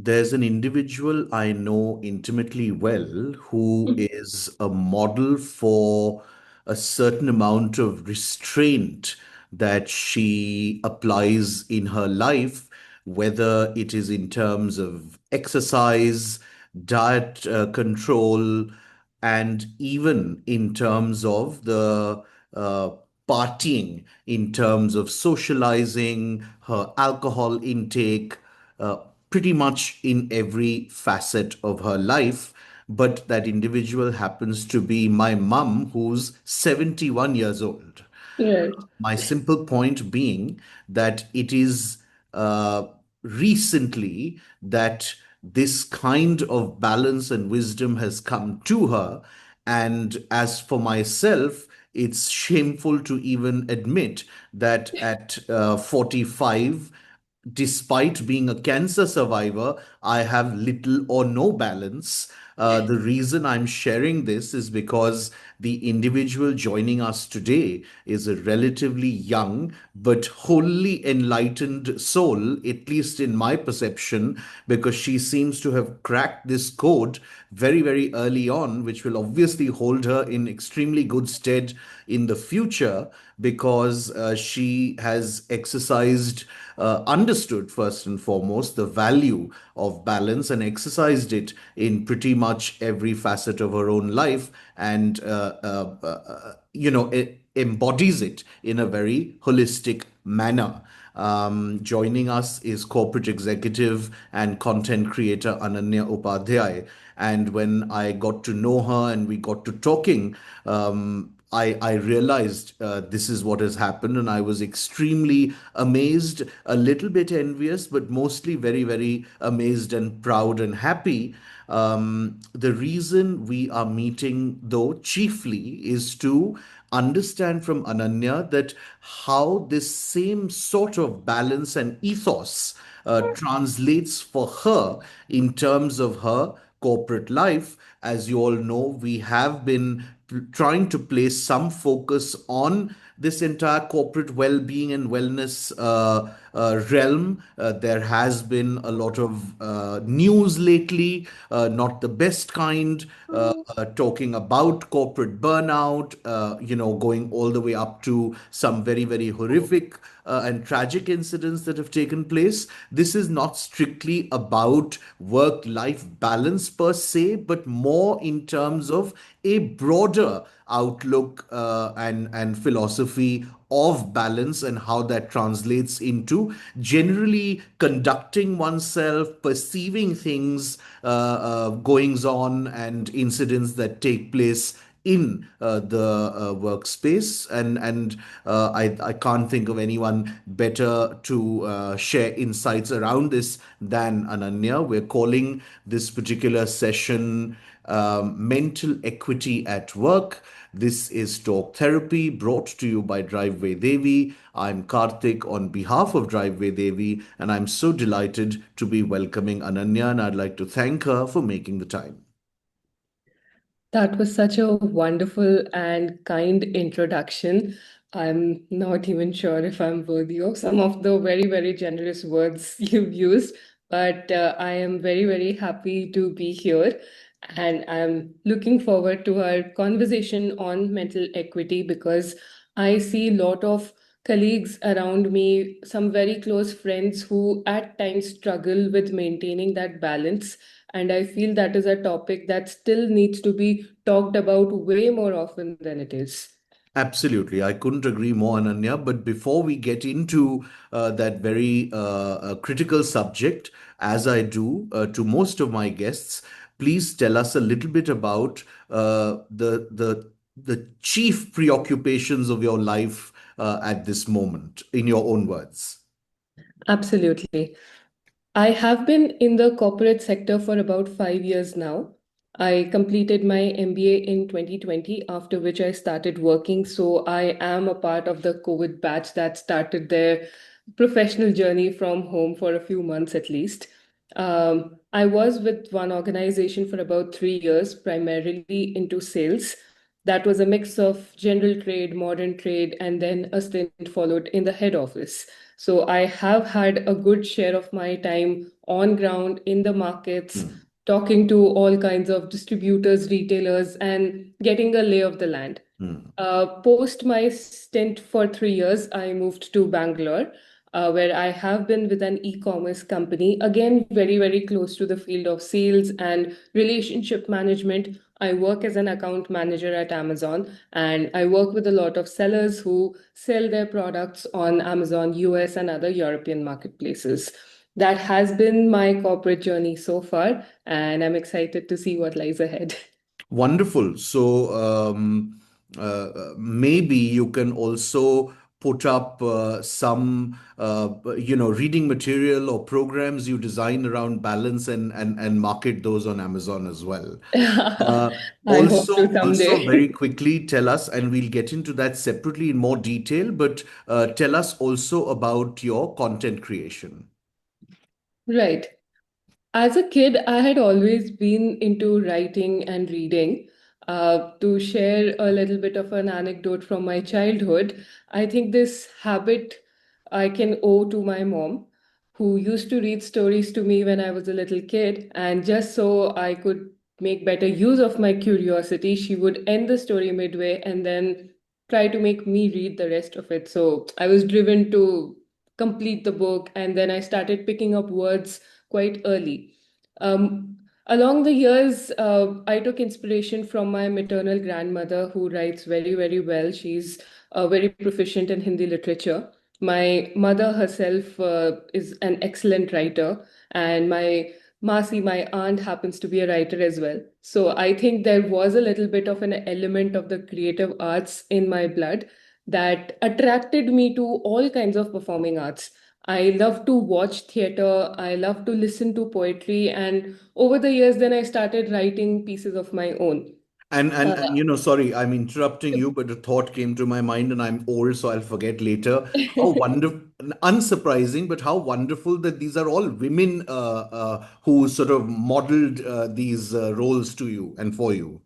there's an individual I know intimately well who is a model for a certain amount of restraint that she applies in her life, whether it is in terms of exercise, diet control, and even in terms of the uh, partying, in terms of socializing, her alcohol intake, uh, pretty much in every facet of her life. But that individual happens to be my mum, who's 71 years old. Right. My simple point being that it is recently that this kind of balance and wisdom has come to her. And as for myself, it's shameful to even admit that at 45, despite being a cancer survivor, I have little or no balance. The reason I'm sharing this is because the individual joining us today is a relatively young but wholly enlightened soul, at least in my perception, because she seems to have cracked this code very, very early on, which will obviously hold her in extremely good stead in the future because she has exercised, understood first and foremost the value of balance and exercised it in pretty much every facet of her own life and, it embodies it in a very holistic manner. Joining us is corporate executive and content creator Ananya Upadhyay. And when I got to know her and we got to talking, I realized this is what has happened, and I was extremely amazed, a little bit envious, but mostly very, very amazed and proud and happy. The reason we are meeting, though, chiefly is to understand from Ananya that how this same sort of balance and ethos translates for her in terms of her corporate life. As you all know, we have been trying to place some focus on this entire corporate well-being and wellness realm. There has been a lot of news lately, not the best kind, talking about corporate burnout, going all the way up to some very, very horrific and tragic incidents that have taken place. This is not strictly about work life balance per se, but more in terms of a broader outlook and philosophy of balance and how that translates into generally conducting oneself, perceiving things, goings on, and incidents that take place in the workspace. And I can't think of anyone better to share insights around this than Ananya. We're calling this particular session Mental Equity at Work. This is Talk Therapy brought to you by Driveway Devi. I'm Karthik on behalf of Driveway Devi, and I'm so delighted to be welcoming Ananya, and I'd like to thank her for making the time. That was such a wonderful and kind introduction. I'm not even sure if I'm worthy of some of the very, very generous words you've used, but I am very, very happy to be here. And I'm looking forward to our conversation on mental equity because I see a lot of colleagues around me, some very close friends who at times struggle with maintaining that balance. And I feel that is a topic that still needs to be talked about way more often than it is. Absolutely. I couldn't agree more, Ananya. But before we get into that very critical subject, as I do to most of my guests, please tell us a little bit about the chief preoccupations of your life at this moment, in your own words. Absolutely. I have been in the corporate sector for about 5 years now. I completed my MBA in 2020, after which I started working. So I am a part of the COVID batch that started their professional journey from home for a few months at least. I was with one organization for about 3 years, primarily into sales. That was a mix of general trade, modern trade, and then a stint followed in the head office. So I have had a good share of my time on ground in the markets, Hmm. talking to all kinds of distributors, retailers, and getting a lay of the land. Hmm. Post my stint for 3 years, I moved to Bangalore, where I have been with an e-commerce company. Again, very, very close to the field of sales and relationship management. I work as an account manager at Amazon, and I work with a lot of sellers who sell their products on Amazon, US, and other European marketplaces. That has been my corporate journey so far, and I'm excited to see what lies ahead. Wonderful. So maybe you can also put up some, reading material or programs you design around balance and market those on Amazon as well. I hope to Also very someday. quickly tell us, and we'll get into that separately in more detail, but tell us also about your content creation. Right. As a kid, I had always been into writing and reading. To share a little bit of an anecdote from my childhood, I think this habit I can owe to my mom, who used to read stories to me when I was a little kid. And just so I could make better use of my curiosity, she would end the story midway and then try to make me read the rest of it. So I was driven to complete the book, and then I started picking up words quite early. Along the years, I took inspiration from my maternal grandmother, who writes very, very well. She's very proficient in Hindi literature. My mother herself is an excellent writer, and my Masi, my aunt, happens to be a writer as well. So I think there was a little bit of an element of the creative arts in my blood that attracted me to all kinds of performing arts. I love to watch theater. I love to listen to poetry. And over the years, then I started writing pieces of my own. Uh, Sorry, I'm interrupting you, but a thought came to my mind, and I'm old, so I'll forget later. How wonderful, unsurprising, but how wonderful that these are all women who sort of modeled these roles to you and for you.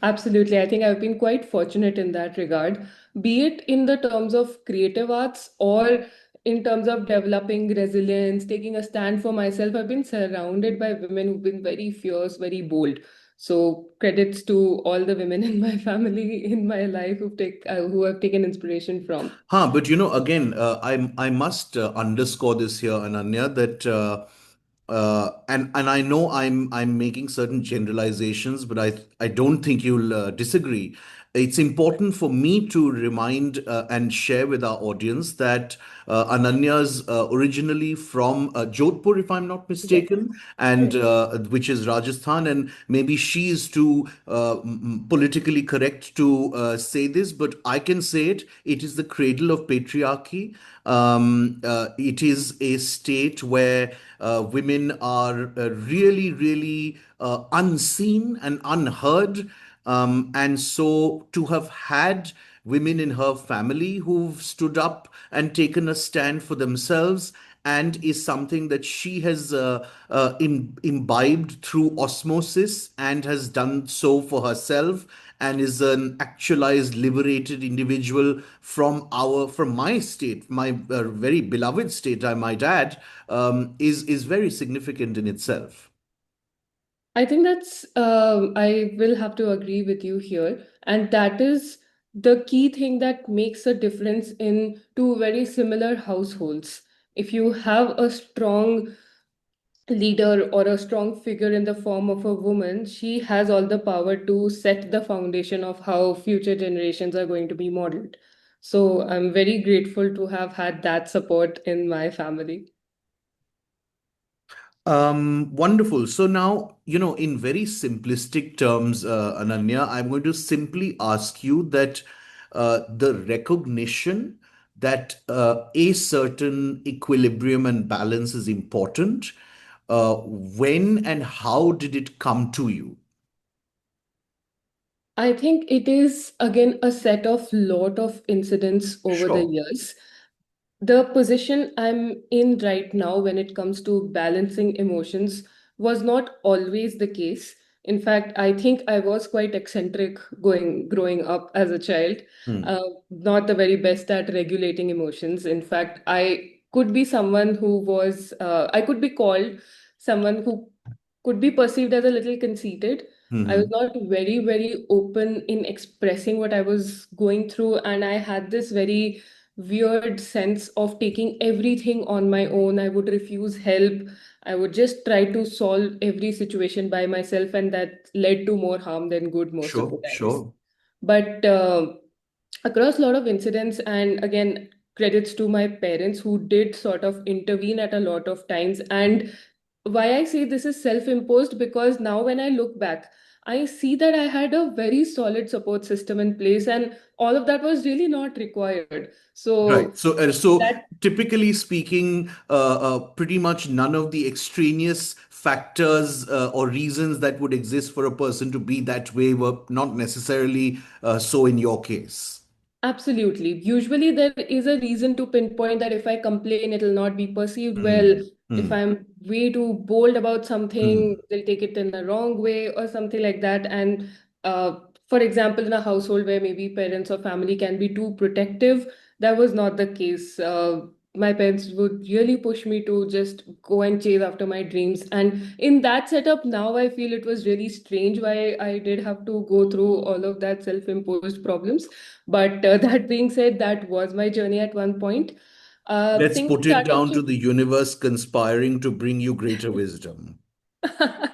Absolutely. I think I've been quite fortunate in that regard, be it in the terms of creative arts or in terms of developing resilience, taking a stand for myself. I've been surrounded by women who've been very fierce, very bold. So credits to all the women in my family, in my life who have taken inspiration from. Huh, but again, I must underscore this here, Ananya, that and I know I'm making certain generalizations, but I don't think you'll disagree. It's important for me to remind and share with our audience that Ananya's originally from Jodhpur, if I'm not Yes, mistaken, and correct. which is Rajasthan, and maybe she is too politically correct to say this, but I can say it. It is the cradle of patriarchy. It is a state where women are really, really unseen and unheard. And so to have had women in her family who've stood up and taken a stand for themselves and is something that she has imbibed through osmosis and has done so for herself and is an actualized liberated individual from my state, my very beloved state, I might add, is very significant in itself. I think I will have to agree with you here. And that is the key thing that makes a difference in two very similar households. If you have a strong leader or a strong figure in the form of a woman, she has all the power to set the foundation of how future generations are going to be modeled. So I'm very grateful to have had that support in my family. Wonderful. So now, in very simplistic terms, Ananya, I'm going to simply ask you that the recognition that a certain equilibrium and balance is important, when and how did it come to you? I think it is again a set of lot of incidents over the Sure. years. The position I'm in right now when it comes to balancing emotions was not always the case. In fact, I think I was quite eccentric growing up as a child, Hmm. not the very best at regulating emotions. In fact, I could be someone who was, I could be called someone who could be perceived as a little conceited. I was Hmm. not very, very open in expressing what I was going through, and I had this very weird sense of taking everything on my own. I would refuse help. I would just try to solve every situation by myself, and that led to more harm than good most of the Sure, times. sure. But across a lot of incidents, and again, credits to my parents who did sort of intervene at a lot of times. And why I say this is self-imposed, because now when I look back, I see that I had a very solid support system in place, and all of that was really not required. Right. So So that typically speaking, pretty much none of the extraneous factors or reasons that would exist for a person to be that way were not necessarily so in your case. absolutely. Usually, there is a reason to pinpoint that if I complain, it'll not be perceived well. Hmm. If Hmm. I'm way too bold about something, Hmm. they'll take it in the wrong way or something like that. And for example, in a household where maybe parents or family can be too protective, that was not the case. My parents would really push me to just go and chase after my dreams. And in that setup, now I feel it was really strange why I did have to go through all of that self-imposed problems. But that being said, that was my journey at one point. Let's Things put it started down to to. the universe conspiring to bring you greater wisdom. I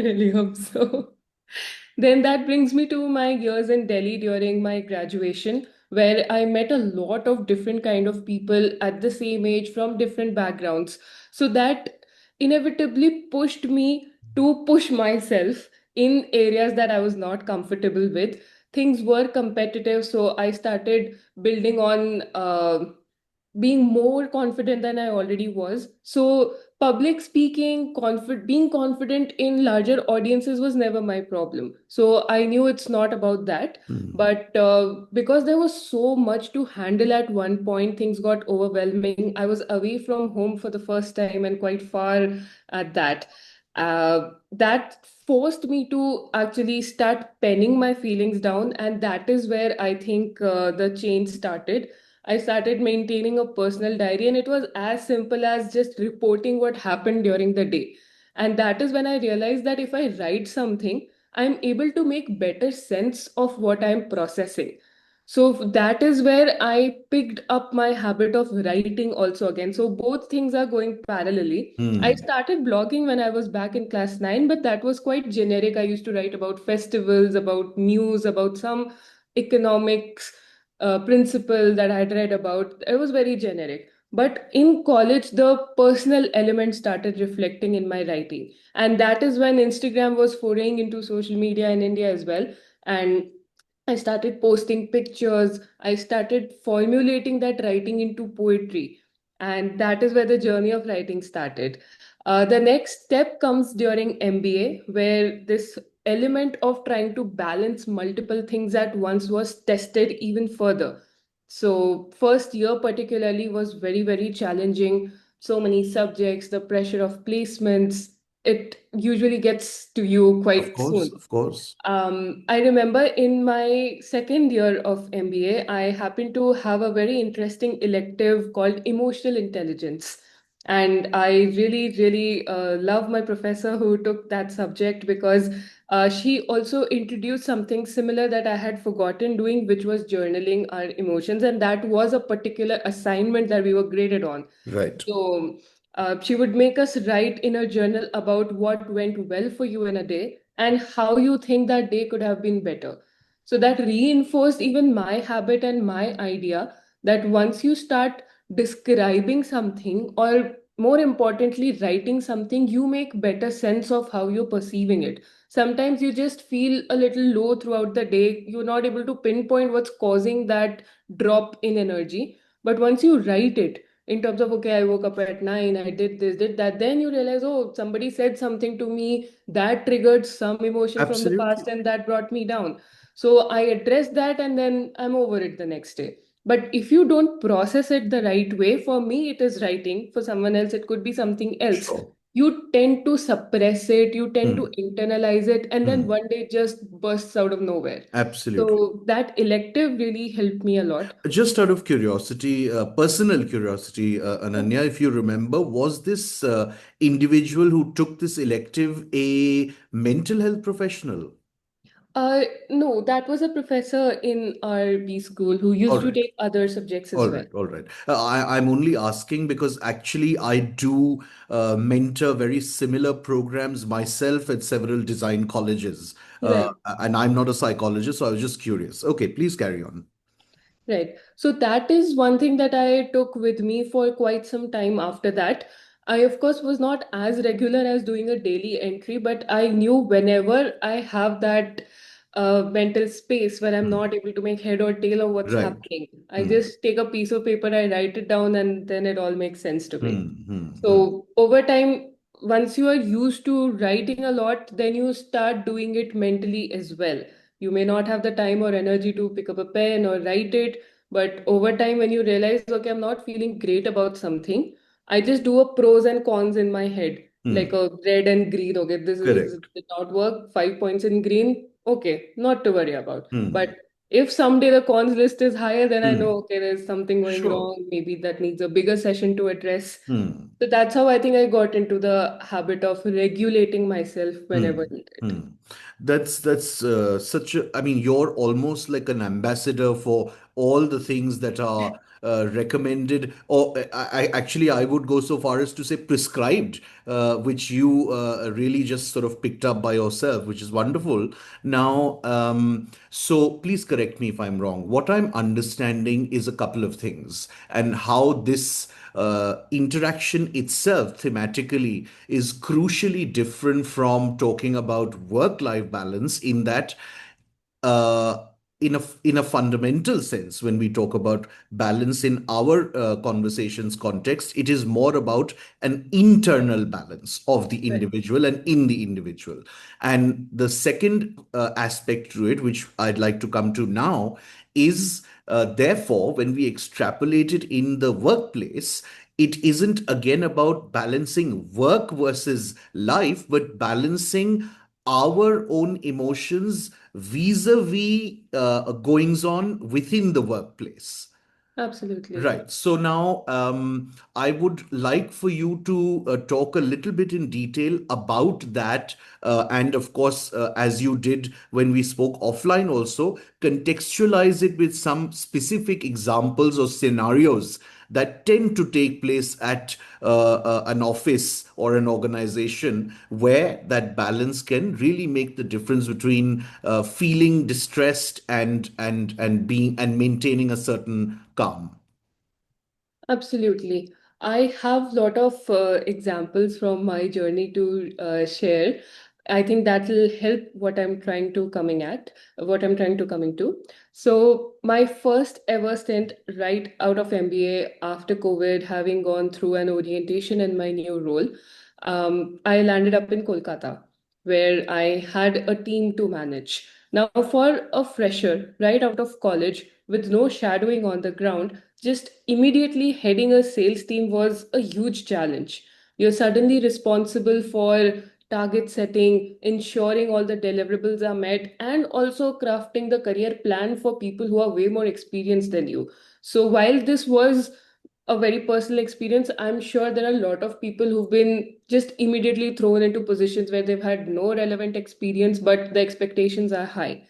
really hope so. Then that brings me to my years in Delhi during my graduation, where I met a lot of different kind of people at the same age from different backgrounds. So that inevitably pushed me to push myself in areas that I was not comfortable with. Things were competitive, so I started building on being more confident than I already was. So public speaking, being confident in larger audiences was never my problem. So I knew it's not about that. Hmm. But because there was so much to handle at one point, things got overwhelming. I was away from home for the first time and quite far at that. That forced me to actually start penning my feelings down, and that is where I think the change started. I started maintaining a personal diary, and it was as simple as just reporting what happened during the day. And that is when I realized that if I write something, I'm able to make better sense of what I'm processing. So that is where I picked up my habit of writing also again. So both things are going parallelly. I Hmm. started blogging when I was back in class 9, but that was quite generic. I used to write about festivals, about news, about some economics principle that I had read about. It was very generic. But in college, the personal element started reflecting in my writing. And that is when Instagram was foraying into social media in India as well. And I started posting pictures. I started formulating that writing into poetry. And that is where the journey of writing started. The next step comes during MBA, where this element of trying to balance multiple things at once was tested even further. So, first year particularly was very, very challenging. So many subjects, the pressure of placements, it usually gets to you Of quite course, soon. of course. I remember in my second year of MBA, I happened to have a very interesting elective called emotional intelligence. And I really, really love my professor who took that subject, because she also introduced something similar that I had forgotten doing, which was journaling our emotions. And that was a particular assignment that we were graded on. Right. So she would make us write in a journal about what went well for you in a day and how you think that day could have been better. So that reinforced even my habit and my idea that once you start describing something, or more importantly, writing something, you make better sense of how you're perceiving it. Sometimes you just feel a little low throughout the day. You're not able to pinpoint what's causing that drop in energy. But once you write it, in terms of, okay, I woke up at 9, I did this, did that, then you realize, oh, somebody said something to me that triggered some emotion from the past Absolutely. and that brought me down. So I address that and then I'm over it the next day. But if you don't process it the right way, for me it is writing, for someone else it could be something else. Sure. you tend to suppress it, you tend to Hmm. internalize it, and then Hmm. one day it just bursts out of nowhere. Absolutely. So that elective really helped me a lot. Just out of curiosity, personal curiosity, Ananya, if you remember, was this individual who took this elective a mental health professional? No, that was a professor in our B school who used All to right. take other subjects All as right, well. all right. I'm only asking because actually I do mentor very similar programs myself at several design colleges. Right. And I'm not a psychologist, so I was just curious. Okay, please carry on. Right. So that is one thing that I took with me for quite some time after that. I, of course, was not as regular as doing a daily entry, but I knew whenever I have that mental space where I'm not able to make head or tail of what's Right. happening, I Hmm. just take a piece of paper, I write it down, and then it all makes sense to me. Hmm. Hmm. Hmm. So over time, once you are used to writing a lot, then you start doing it mentally as well. You may not have the time or energy to pick up a pen or write it, but over time, when you realize, okay, I'm not feeling great about something, I just do a pros and cons in my head, like Hmm. a red and green. Okay, this Correct. did not work. 5 points in green. Okay, not to worry about. But Hmm. if someday the cons list is higher, then I know, Hmm. okay, there's something going Sure. wrong. Maybe that needs a bigger session to address. Hmm. So that's how I think I got into the habit of regulating myself Hmm. whenever needed. Hmm. That's such a. I mean, you're almost like an ambassador for all the things that are recommended, or actually, I would go so far as to say prescribed, which you really just sort of picked up by yourself, which is wonderful. Now, so please correct me if I'm wrong. What I'm understanding is a couple of things, and how this interaction itself thematically is crucially different from talking about work life balance, in that uh, in a fundamental sense, when we talk about balance in our conversations context, it is more about an internal balance of the Right. individual and in the individual. And the second aspect to it, which I'd like to come to now, is therefore, when we extrapolate it in the workplace, it isn't again about balancing work versus life, but balancing our own emotions vis-a-vis goings on within the workplace. Absolutely. Right. So now I would like for you to talk a little bit in detail about that. And of course, as you did when we spoke offline, also contextualize it with some specific examples or scenarios that tend to take place at an office or an organization, where that balance can really make the difference between feeling distressed and being and maintaining a certain calm. Absolutely. I have a lot of examples from my journey to share. I think that will help what I'm trying to coming to. So my first ever stint right out of MBA after COVID, having gone through an orientation in my new role, I landed up in Kolkata, where I had a team to manage. Now, for a fresher right out of college with no shadowing on the ground, just immediately heading a sales team was a huge challenge. You're suddenly responsible for target setting, ensuring all the deliverables are met, and also crafting the career plan for people who are way more experienced than you. So, while this was a very personal experience, I'm sure there are a lot of people who've been just immediately thrown into positions where they've had no relevant experience, but the expectations are high.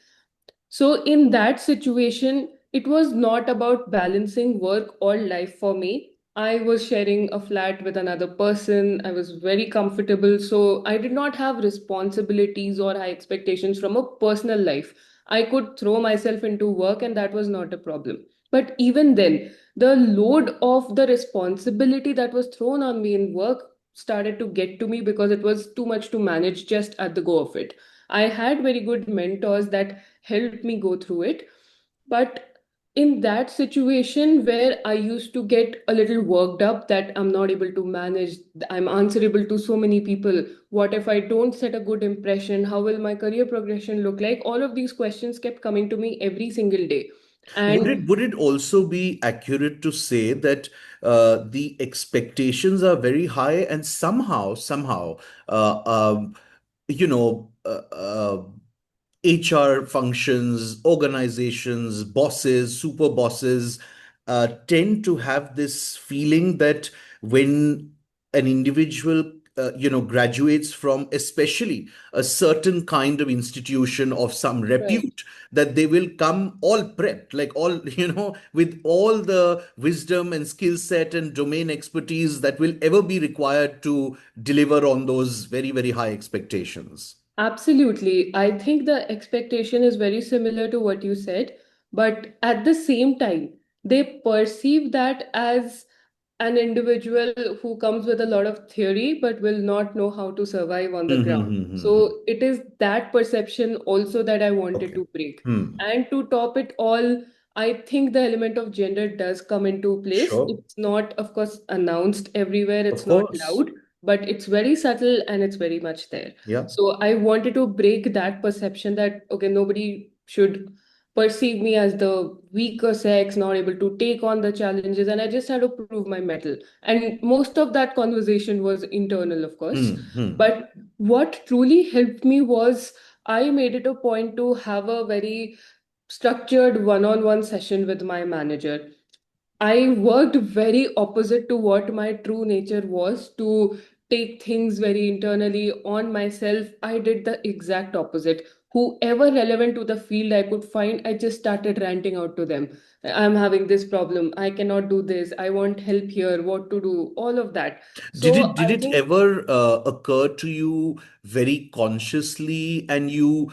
So, in that situation, it was not about balancing work or life for me. I was sharing a flat with another person. I was very comfortable. So, I did not have responsibilities or high expectations from a personal life. I could throw myself into work, and that was not a problem. But even then, the load of the responsibility that was thrown on me in work started to get to me because it was too much to manage just at the go of it. I had very good mentors that helped me go through it. But in that situation where I used to get a little worked up that I'm not able to manage, I'm answerable to so many people. What if I don't set a good impression? How will my career progression look like? All of these questions kept coming to me every single day. And Would it also be accurate to say that the expectations are very high, and somehow, uh, um, you know, HR functions, organizations, bosses, super bosses tend to have this feeling that when an individual, graduates from especially a certain kind of institution of some right. repute, that they will come all prepped, like all, with all the wisdom and skill set and domain expertise that will ever be required to deliver on those very, very high expectations. Absolutely. I think the expectation is very similar to what you said, but at the same time, they perceive that as an individual who comes with a lot of theory but will not know how to survive on the Hmm, hmm, ground. hmm, hmm, hmm. So it is that perception also that I wanted Okay. to break. Hmm. And to top it all, I think the element of gender does come into place. Sure. It's not, of course, announced everywhere, Of it's not course. loud, but it's very subtle and it's very much there. Yeah. So I wanted to break that perception that, okay, nobody should perceive me as the weaker sex, not able to take on the challenges. And I just had to prove my mettle. And most of that conversation was internal, of course. Hmm. Hmm. But what truly helped me was I made it a point to have a very structured one on one session with my manager. I worked very opposite to what my true nature was, to take things very internally on myself. I did the exact opposite. Whoever relevant to the field I could find, I just started ranting out to them. I'm having this problem. I cannot do this. I want help here. What to do? All of that. So Did I it think ever occur to you very consciously, and you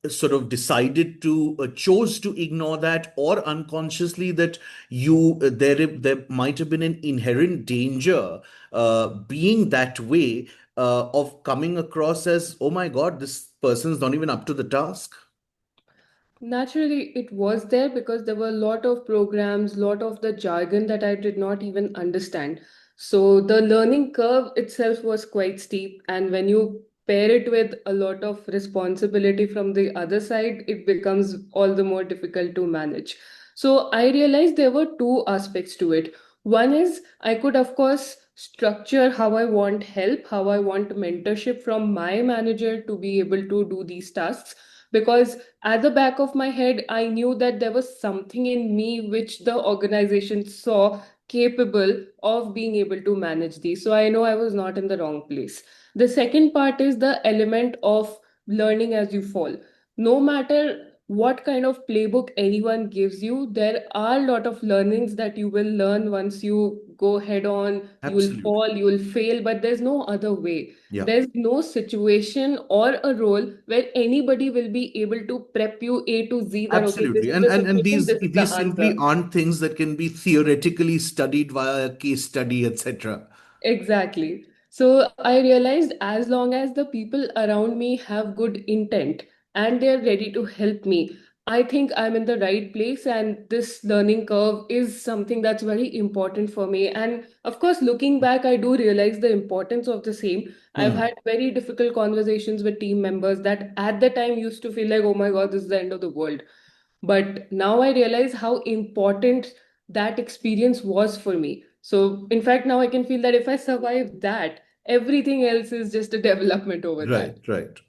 sort of decided to chose to ignore that, or unconsciously that there might have been an inherent danger being that way, of coming across as, oh my God, this person's not even up to the task? naturally, it was there because there were a lot of programs, lot of the jargon that I did not even understand. So the learning curve itself was quite steep, and when you pair it with a lot of responsibility from the other side, it becomes all the more difficult to manage. So I realized there were two aspects to it. One is I could, of course, structure how I want help, how I want mentorship from my manager to be able to do these tasks, because at the back of my head, I knew that there was something in me which the organization saw capable of being able to manage these. So I know I was not in the wrong place. The second part is the element of learning as you fall. No matter what kind of playbook anyone gives you, there are a lot of learnings that you will learn once you go head on. You will Absolutely. fall, you will fail, but there's no other way. Yeah. There's no situation or a role where anybody will be able to prep you A to Z that, okay, this Absolutely. is the And situation, this is the these simply answer. aren't things that can be theoretically studied via a case study, etc. Exactly. So I realized as long as the people around me have good intent and they're ready to help me, I think I'm in the right place. And this learning curve is something that's very important for me. And of course, looking back, I do realize the importance of the same. I've Hmm. had very difficult conversations with team members that at the time used to feel like, oh my God, this is the end of the world. But now I realize how important that experience was for me. So, in fact, now I can feel that if I survive that, everything else is just a development over that. Right, right.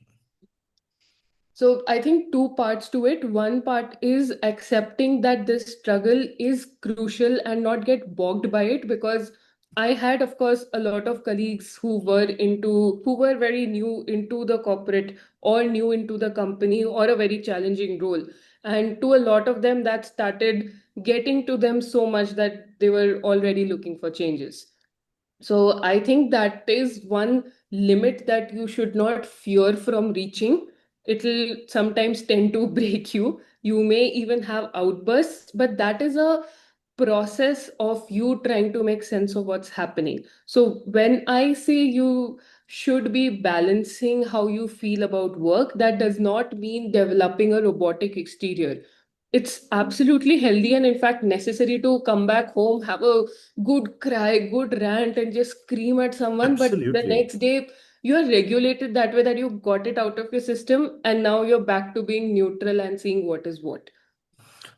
So I think two parts to it. One part is accepting that this struggle is crucial and not get bogged by it, because I had, of course, a lot of colleagues who were very new into the corporate or new into the company or a very challenging role. And to a lot of them, that started getting to them so much that they were already looking for changes. So I think that is one limit that you should not fear from reaching. It'll sometimes tend to break you. You may even have outbursts, but that is a process of you trying to make sense of what's happening. So when I say you should be balancing how you feel about work, that does not mean developing a robotic exterior. It's absolutely healthy and, in fact, necessary to come back home, have a good cry, good rant, and just scream at someone. But the Absolutely. next day, you are regulated that way that you got it out of your system, and now you're back to being neutral and seeing what is what.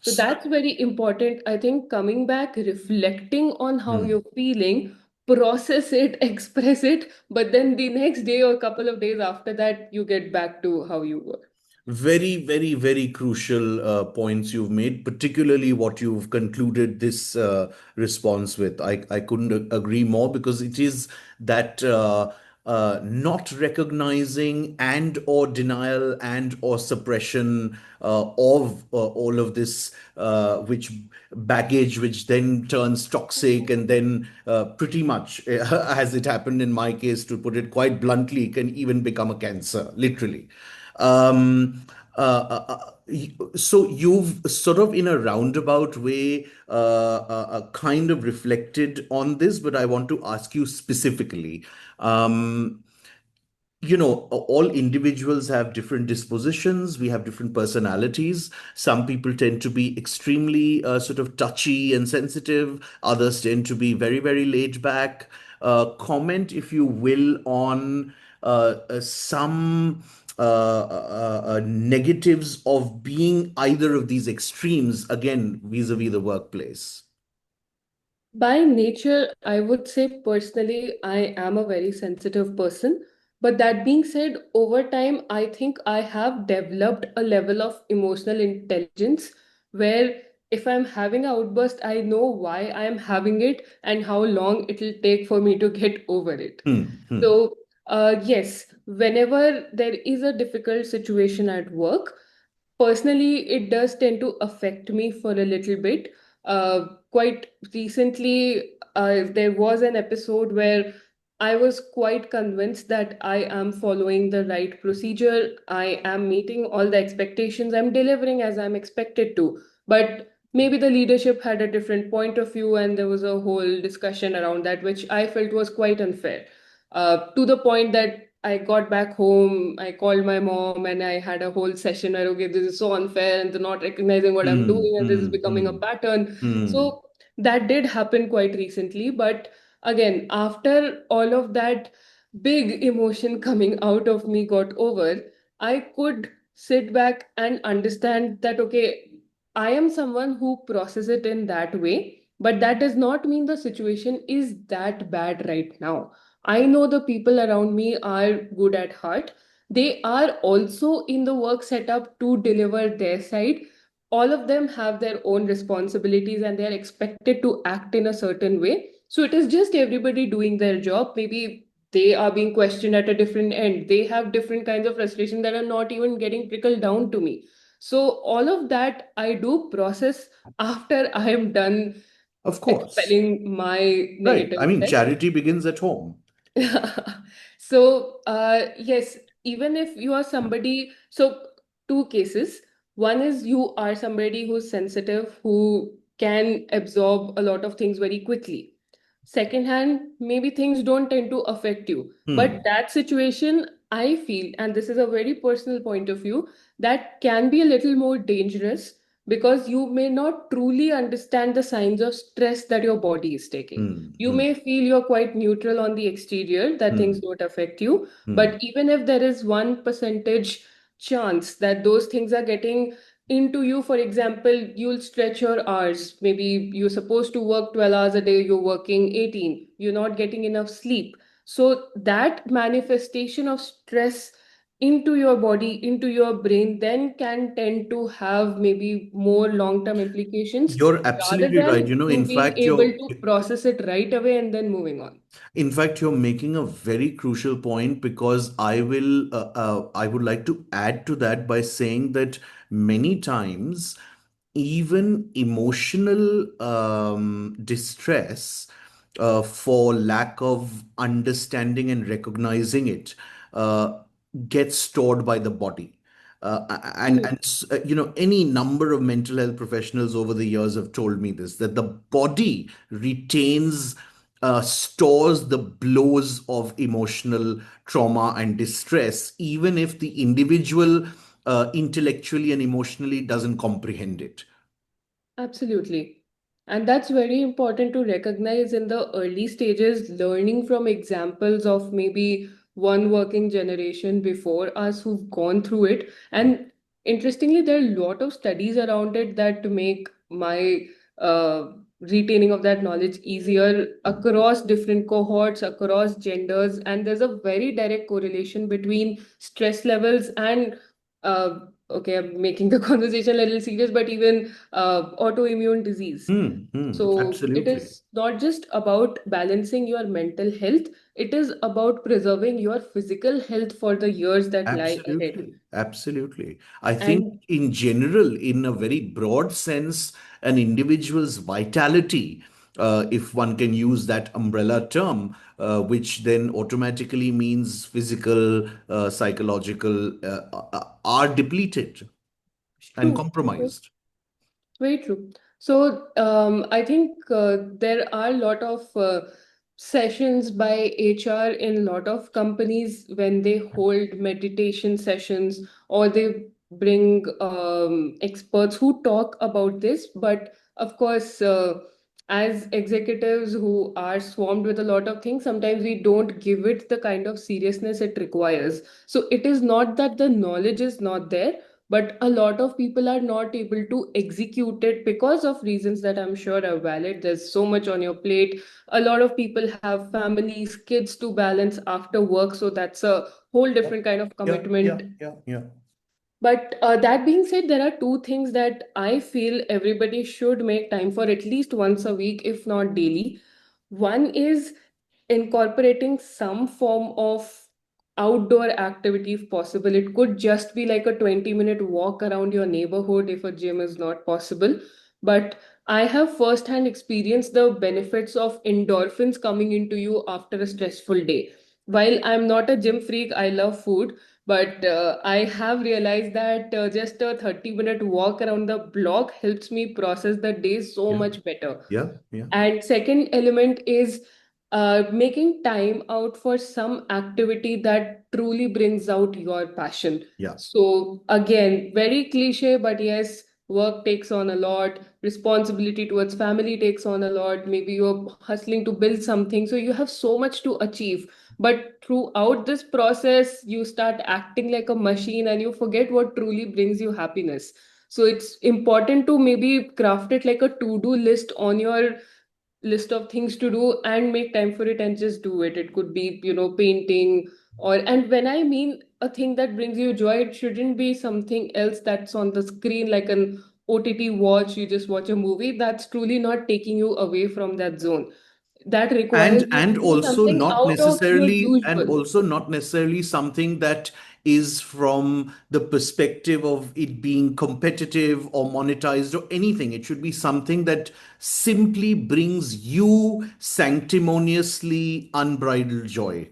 So that's very important. I think coming back, reflecting on how Hmm. you're feeling, process it, express it, but then the next day or couple of days after that, you get back to how you were. Very, very, very crucial points you've made, particularly what you've concluded this response with. I couldn't agree more, because it is that not recognizing and or denial and or suppression of all of this, which baggage, which then turns toxic, and then pretty much, as it happened in my case, to put it quite bluntly, can even become a cancer, literally. Um, so you've sort of, in a roundabout way, kind of reflected on this, but I want to ask you specifically. Um, all individuals have different dispositions. We have different personalities. Some people tend to be extremely sort of touchy and sensitive. Others tend to be very, very laid back. Comment, if you will, on some negatives of being either of these extremes, again, vis-a-vis the workplace. By nature, I would say personally, I am a very sensitive person. But that being said, over time, I think I have developed a level of emotional intelligence where if I'm having an outburst, I know why I'm having it and how long it'll take for me to get over it. Hmm, hmm, So, yes, whenever there is a difficult situation at work, personally, it does tend to affect me for a little bit. Quite recently, there was an episode where I was quite convinced that I am following the right procedure. I am meeting all the expectations. I'm delivering as I'm expected to. But maybe the leadership had a different point of view, and there was a whole discussion around that, which I felt was quite unfair. To the point that I got back home, I called my mom, and I had a whole session where, okay, this is so unfair, and they're not recognizing what I'm hmm, doing, and this is hmm, becoming a hmm, pattern. hmm. So that did happen quite recently. But again, after all of that big emotion coming out of me got over, I could sit back and understand that, okay, I am someone who processes it in that way, but that does not mean the situation is that bad right now. I know the people around me are good at heart. They are also in the work setup to deliver their side. All of them have their own responsibilities and they are expected to act in a certain way. So it is just everybody doing their job. Maybe they are being questioned at a different end. They have different kinds of frustration that are not even getting trickled down to me. So all of that I do process after I am done Of course. expelling my Right. negative I mean, self. charity begins at home. So, yes, even if you are somebody, so two cases. One is you are somebody who's sensitive, who can absorb a lot of things very quickly. Second hand, maybe things don't tend to affect you. But Hmm. that situation, I feel, and this is a very personal point of view, that can be a little more dangerous because you may not truly understand the signs of stress that your body is taking. Hmm. You Hmm. may feel you're quite neutral on the exterior, that things Hmm. don't affect you. Hmm. But even if there is 1% chance that those things are getting into you, for example, you'll stretch your hours. Maybe you're supposed to work 12 hours a day, you're working 18, you're not getting enough sleep. So that manifestation of stress into your body, into your brain, then can tend to have maybe more long-term implications You're rather absolutely right. than you being able to process it right away and then moving on. In fact, you're making a very crucial point, because I would like to add to that by saying that many times, even emotional distress, for lack of understanding and recognizing it, uh, gets stored by the body. Mm. Any number of mental health professionals over the years have told me this, that the body retains, stores the blows of emotional trauma and distress, even if the individual intellectually and emotionally doesn't comprehend it. Absolutely. And that's very important to recognize in the early stages, learning from examples of maybe one working generation before us who've gone through it. And interestingly, there are a lot of studies around it that make my retaining of that knowledge easier across different cohorts, across genders, and there's a very direct correlation between stress levels and okay, I'm making the conversation a little serious, but even autoimmune disease. So it Absolutely. is not just about balancing your mental health, it is about preserving your physical health for the years that lie ahead. Absolutely. Absolutely. I think, And in general, in a very broad sense, an individual's vitality, if one can use that umbrella term, which then automatically means physical, psychological, are depleted and true. compromised. Very true. So, I think there are a lot of sessions by HR in a lot of companies when they hold meditation sessions or they bring experts who talk about this. But of course, as executives who are swarmed with a lot of things, sometimes we don't give it the kind of seriousness it requires. So, it is not that the knowledge is not there, but a lot of people are not able to execute it because of reasons that I'm sure are valid. There's so much on your plate. A lot of people have families, kids to balance after work, so that's a whole Yeah, different kind of yeah, yeah, commitment. yeah, yeah. But that being said, there are two things that I feel everybody should make time for at least once a week, if not daily. One is incorporating some form of outdoor activity if possible. It could just be like a 20-minute walk around your neighborhood if a gym is not possible. But I have firsthand experienced the benefits of endorphins coming into you after a stressful day. While I'm not a gym freak, I love food, but I have realized that just a 30-minute walk around the block helps me process the day so Yeah, much better. yeah, yeah, And second element is making time out for some activity that truly brings out your passion. yeah. So again, very cliche, but yes, work takes on a lot, responsibility towards family takes on a lot. Maybe you're hustling to build something, so you have so much to achieve. But throughout this process, you start acting like a machine and you forget what truly brings you happiness. So it's important to maybe craft it like a to-do list on your list of things to do and make time for it and just do it. It could be, painting or, and when I mean a thing that brings you joy, it shouldn't be something else that's on the screen like an OTT watch, you just watch a movie. That's truly not taking you away from that zone. That requires you And to do also something not out of your necessarily, and usual. also not necessarily something that is from the perspective of it being competitive or monetized or anything. It should be something that simply brings you sanctimoniously unbridled joy.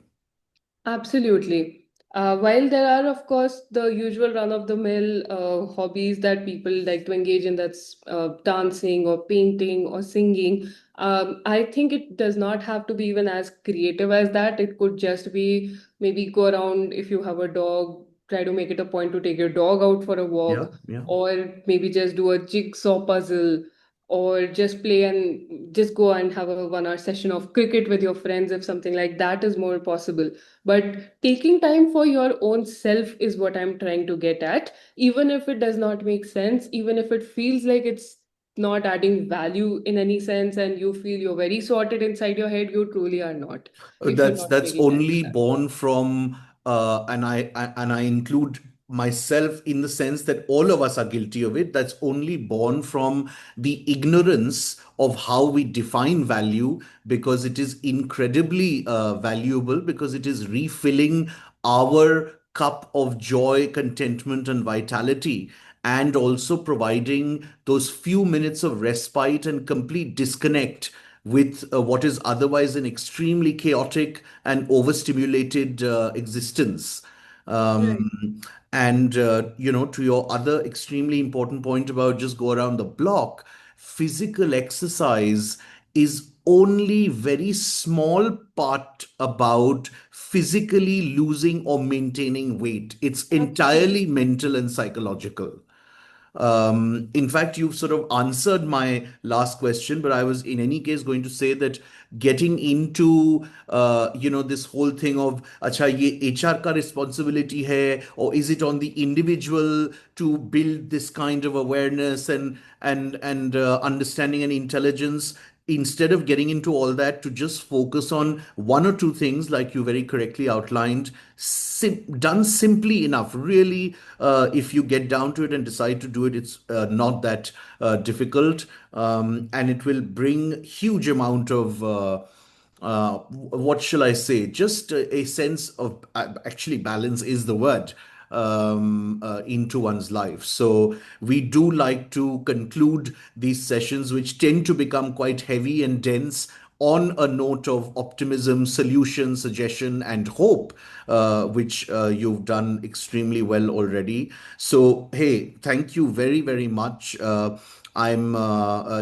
Absolutely. While there are, of course, the usual run-of-the-mill hobbies that people like to engage in, that's dancing or painting or singing, I think it does not have to be even as creative as that. It could just be maybe go around if you have a dog, try to make it a point to take your dog out for a Yeah, walk, yeah. or maybe just do a jigsaw puzzle, or just play and just go and have a 1 hour session of cricket with your friends if something like that is more possible. But taking time for your own self is what I'm trying to get at. Even if it does not make sense, even if it feels like it's not adding value in any sense, and you feel you're very sorted inside your head, you truly are not if you're not That's taking time for only that. born from, and I include myself in the sense that all of us are guilty of it. That's only born from the ignorance of how we define value, because it is incredibly valuable, because it is refilling our cup of joy, contentment, and vitality, and also providing those few minutes of respite and complete disconnect with what is otherwise an extremely chaotic and overstimulated existence. Right. And, to your other extremely important point about just go around the block, physical exercise is only very small part about physically losing or maintaining weight. It's entirely Absolutely. mental and psychological. In fact, you've sort of answered my last question, but I was in any case going to say that getting into this whole thing of acha ye HR ka responsibility hai, or is it on the individual to build this kind of awareness and understanding and intelligence, instead of getting into all that, to just focus on one or two things like you very correctly outlined, done simply enough, really. If you get down to it and decide to do it, it's not that difficult, and it will bring huge amount of what shall I say? Just a sense of actually balance is the word, into one's life. So we do like to conclude these sessions, which tend to become quite heavy and dense, on a note of optimism, solution, suggestion, and hope, which you've done extremely well already. So, hey, thank you very, very much. I'm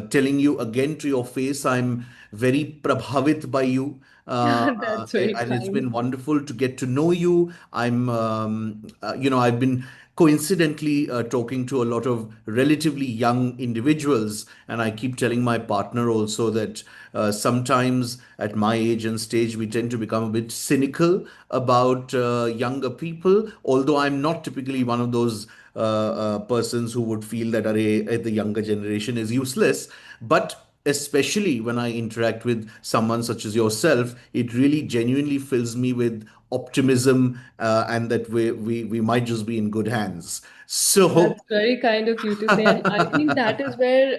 telling you again to your face, I'm very prabhavit by you. That's very And it's kind. been wonderful to get to know you. I've been coincidentally talking to a lot of relatively young individuals, and I keep telling my partner also that sometimes at my age and stage, we tend to become a bit cynical about younger people, although I'm not typically one of those persons who would feel that the younger generation is useless. But especially when I interact with someone such as yourself, it really genuinely fills me with optimism, and that we might just be in good hands. So, That's very kind of you to say. And I think that is where,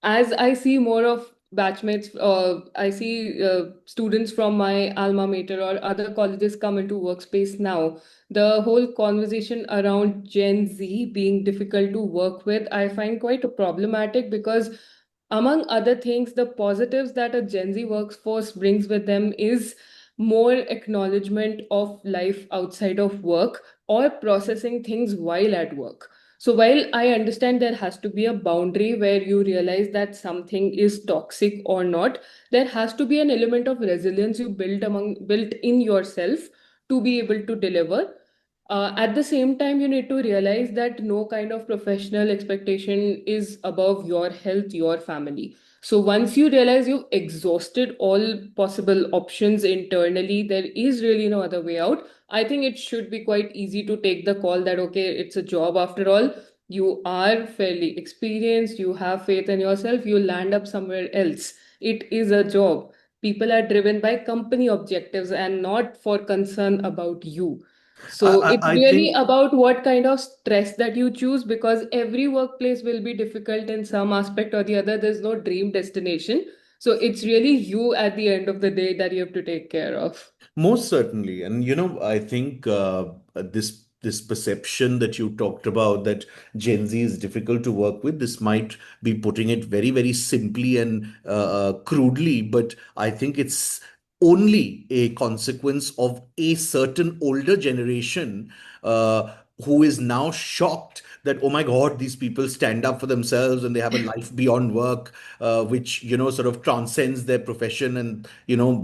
as I see more of batchmates, I see students from my alma mater or other colleges come into workspace now. The whole conversation around Gen Z being difficult to work with, I find quite problematic because, among other things, the positives that a Gen Z workforce brings with them is more acknowledgement of life outside of work or processing things while at work. So while I understand there has to be a boundary where you realize that something is toxic or not, there has to be an element of resilience you built in yourself to be able to deliver. At the same time, you need to realize that no kind of professional expectation is above your health, your family. So once you realize you've exhausted all possible options internally, there is really no other way out. I think it should be quite easy to take the call that, okay, it's a job after all. You are fairly experienced, you have faith in yourself, you land up somewhere else. It is a job. People are driven by company objectives and not for concern about you. I, So it's I really think about what kind of stress that you choose, because every workplace will be difficult in some aspect or the other. There's no dream destination. So it's really you at the end of the day that you have to take care of. most certainly, and I think this perception that you talked about, that Gen Z is difficult to work with, this might be putting it very, very simply and crudely, but I think it's only a consequence of a certain older generation who is now shocked that, oh my God, these people stand up for themselves and they have a life beyond work, which sort of transcends their profession, and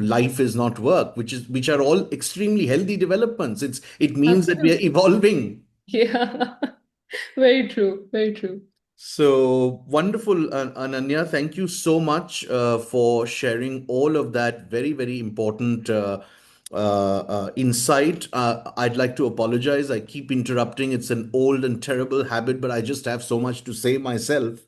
life is not work, which are all extremely healthy developments. It means that we are Absolutely. evolving. Yeah. Very true. Very true. So wonderful, Ananya. Thank you so much for sharing all of that very, very important insight. I'd like to apologize. I keep interrupting. It's an old and terrible habit, but I just have so much to say myself.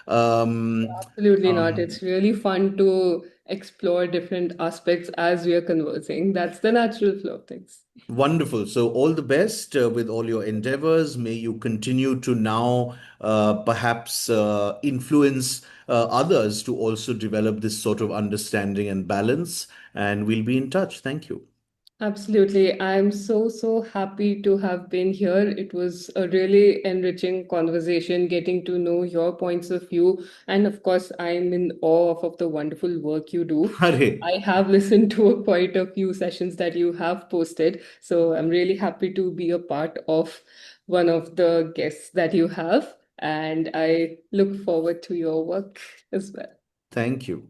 Um, Absolutely not. um, It's really fun to explore different aspects as we are conversing. That's the natural flow of things. Wonderful. So, all the best with all your endeavors. May you continue to now perhaps influence others to also develop this sort of understanding and balance. And we'll be in touch. Thank you. Absolutely. I'm so, so happy to have been here. It was a really enriching conversation, getting to know your points of view. And of course, I'm in awe of the wonderful work you do. Hare. I have listened to quite a few sessions that you have posted. So I'm really happy to be a part of one of the guests that you have. And I look forward to your work as well. Thank you.